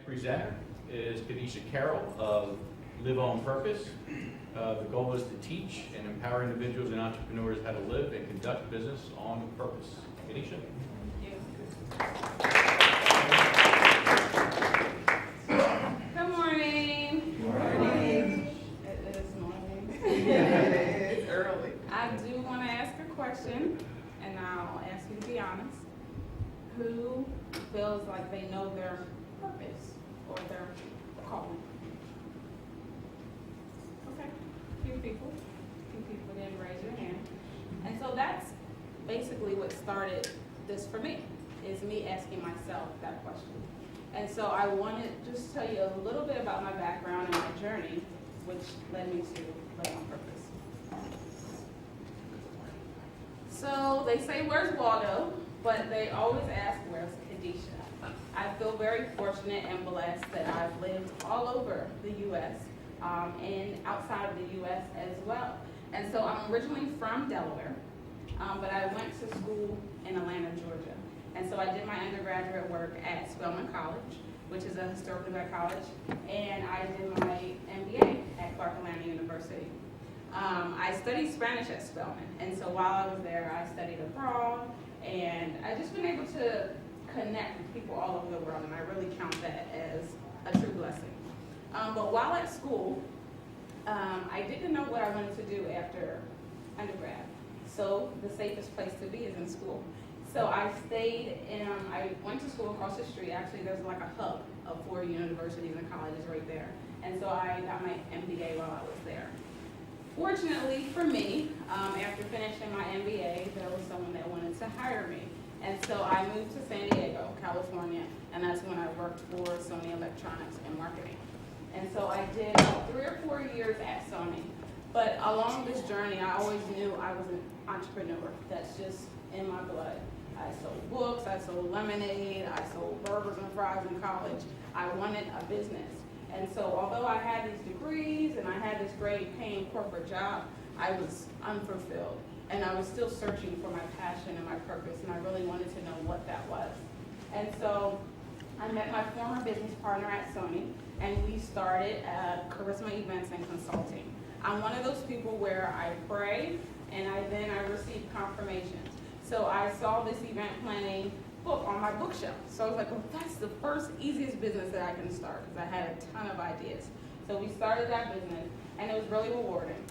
presenter is Kadesha Carroll of Live on Purpose. The goal is to teach and empower individuals and entrepreneurs how to live and conduct business on purpose. Kadesha? Good morning. Good morning. It is morning. It's early. I do want to ask a question, and I'll ask you to be honest. Who feels like they know their purpose or their calling? Okay, few people didn't raise your hand. And so that's basically what started this for me, is me asking myself that question. And so I want to just tell you a little bit about my background and my journey, which led me to Live on Purpose. So they say, where's Waldo? But they always ask, where's Kadesha? I feel very fortunate and blessed that I've lived all over the U.S. And outside of the U.S. as well. And so I'm originally from Delaware, but I went to school in Atlanta, Georgia. And so I did my undergraduate work at Spelman College, which is a historically black college, and I did my MBA at Clark Atlanta University. I studied Spanish at Spelman, and so while I was there, I studied abroad, and I've just been able to connect with people all over the world, and I really count that as a true blessing. But while at school, I didn't know what I wanted to do after undergrad, so the safest place to be is in school. So I stayed in, I went to school across the street. Actually, there's like a hub of 4 universities and colleges right there. And so I got my MBA while I was there. Fortunately for me, after finishing my MBA, there was someone that wanted to hire me. And so I moved to San Diego, California, and that's when I worked for Sony Electronics and Marketing. And so I did about 3 or 4 years at Sony. But along this journey, I always knew I was an entrepreneur. That's just in my blood. I sold books, I sold lemonade, I sold burgers and fries in college. I wanted a business. And so although I had these degrees and I had this great paying corporate job, I was unfulfilled. And I was still searching for my passion and my purpose, and I really wanted to know what that was. And so I met my former business partner at Sony, and we started Charisma Events and Consulting. I'm one of those people where I pray, and then I receive confirmations. So I saw this event planning book on my bookshelf. So I was like, well, that's the first easiest business that I can start, because I had a ton of ideas. So we started that business, and it was really rewarding.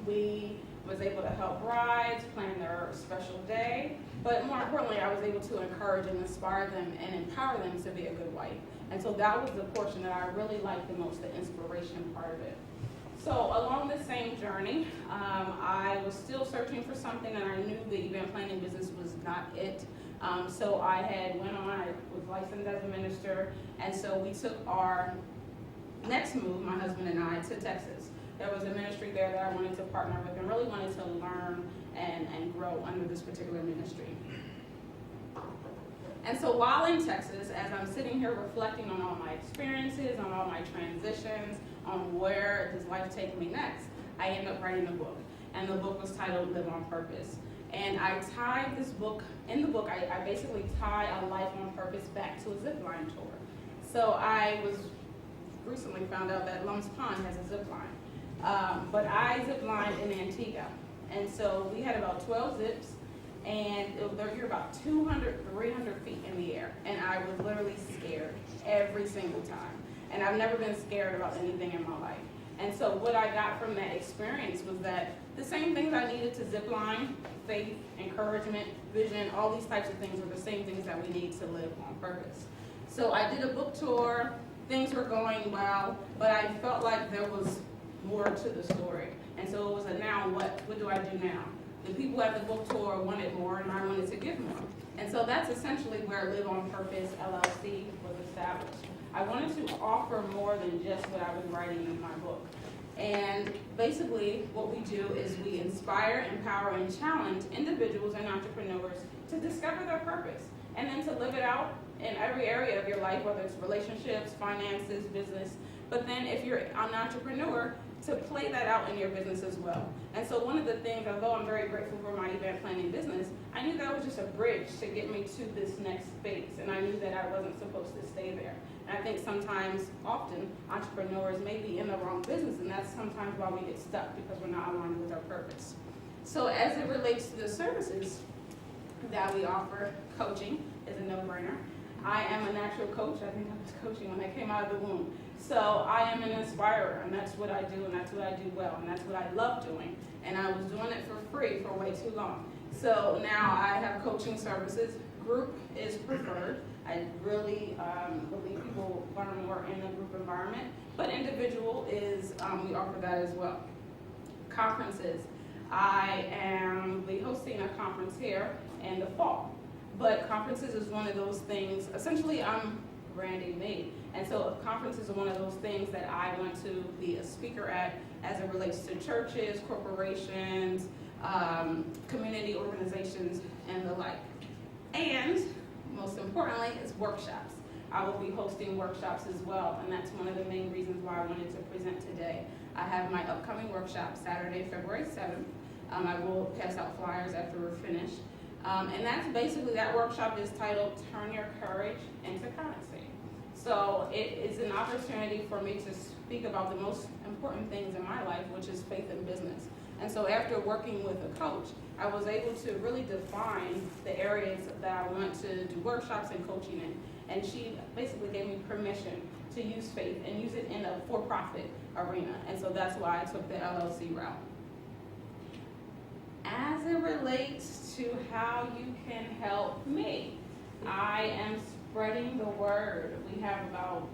We was able to help brides plan their special day, but more importantly, I was able to encourage and inspire them and empower them to be a good wife. And so that was the portion that I really liked the most, the inspiration part of it. So along the same journey, I was still searching for something, and I knew the event planning business was not it. So I was licensed as a minister, and so we took our next move, my husband and I, to Texas. There was a ministry there that I wanted to partner with and really wanted to learn and grow under this particular ministry. And so while in Texas, as I'm sitting here reflecting on all my experiences, on all my transitions, on where does life take me next, I end up writing a book. And the book was titled Live on Purpose. And I tied this book, in the book, I basically tie a life on purpose back to a zip line tour. So I recently found out that Lum's Pond has a zip line. But I zip lined in Antigua. And so we had about 12 zips, and you're about 200, 300 feet in the air. And I was literally scared every single time. And I've never been scared about anything in my life. And so what I got from that experience was that the same things I needed to zip line, faith, encouragement, vision, all these types of things are the same things that we need to live on purpose. So I did a book tour, things were going well, but I felt like there was more to the story. And so it was a now what do I do now? The people at the book tour wanted more, and I wanted to give more. And so that's essentially where Live on Purpose LLC was established. I wanted to offer more than just what I was writing in my book. And basically what we do is we inspire, empower, and challenge individuals and entrepreneurs to discover their purpose and then to live it out in every area of your life, whether it's relationships, finances, business. But then if you're an entrepreneur, to play that out in your business as well. And so one of the things, although I'm very grateful for my event planning business, I knew that was just a bridge to get me to this next phase, and I knew that I wasn't supposed to stay there. And I think sometimes, often, entrepreneurs may be in the wrong business, and that's sometimes why we get stuck, because we're not aligned with our purpose. So as it relates to the services that we offer, coaching is a no-brainer. I am a natural coach. I think I was coaching when I came out of the womb. So I am an inspirer, and that's what I do, and that's what I do well, and that's what I love doing. And I was doing it for free for way too long. So now I have coaching services. Group is preferred. I really believe people learn more in a group environment, but individual is, we offer that as well. Conferences. I am hosting a conference here in the fall, but conferences is one of those things, essentially I'm branding me, and so conferences are one of those things that I want to be a speaker at as it relates to churches, corporations, community organizations, and the like. And most importantly is workshops. I will be hosting workshops as well, and that's one of the main reasons why I wanted to present today. I have my upcoming workshop Saturday, February 7th. I will pass out flyers after we're finished. And that's basically, that workshop is titled Turn Your Courage into Currency. So it is an opportunity for me to speak about the most important things in my life, which is faith and business. And so after working with a coach, I was able to really define the areas that I want to do workshops and coaching in. And she basically gave me permission to use faith and use it in a for-profit arena. And so that's why I took the LLC route. As it relates to how you can help me, I am spreading the word. We have about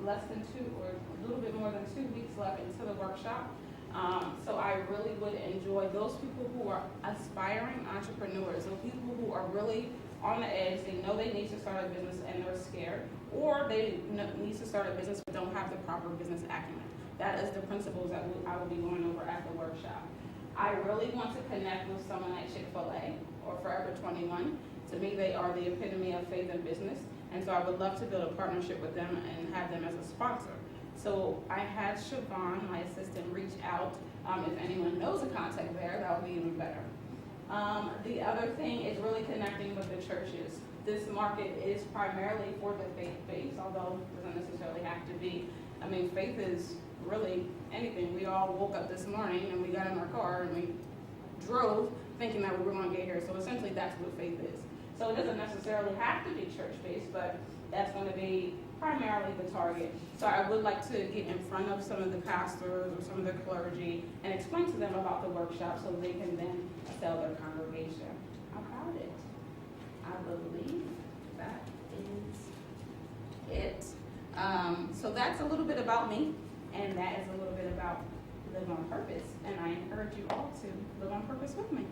less than two, or a little bit more than 2 weeks left into the workshop. So I really would enjoy those people who are aspiring entrepreneurs, those people who are really on the edge. They know they need to start a business and they're scared, or they need to start a business but don't have the proper business acumen. That is the principles that I will be going over at the workshop. I really want to connect with someone like Chick-fil-A or Forever 21. To me, they are the epitome of faith and business, and so I would love to build a partnership with them and have them as a sponsor. So I had Siobhan, my assistant, reach out. If anyone knows a contact there, that would be even better. The other thing is really connecting with the churches. This market is primarily for the faith-based, although it doesn't necessarily have to be. I mean, faith is really anything. We all woke up this morning and we got in our car and we drove thinking that we were going to get here. So essentially that's what faith is. So it doesn't necessarily have to be church-based, but that's going to be primarily the target. So I would like to get in front of some of the pastors or some of the clergy and explain to them about the workshop so they can then sell their congregation about it. I believe that is it. So that's a little bit about me, and that is a little bit about Live on Purpose, and I encourage you all to live on purpose with me.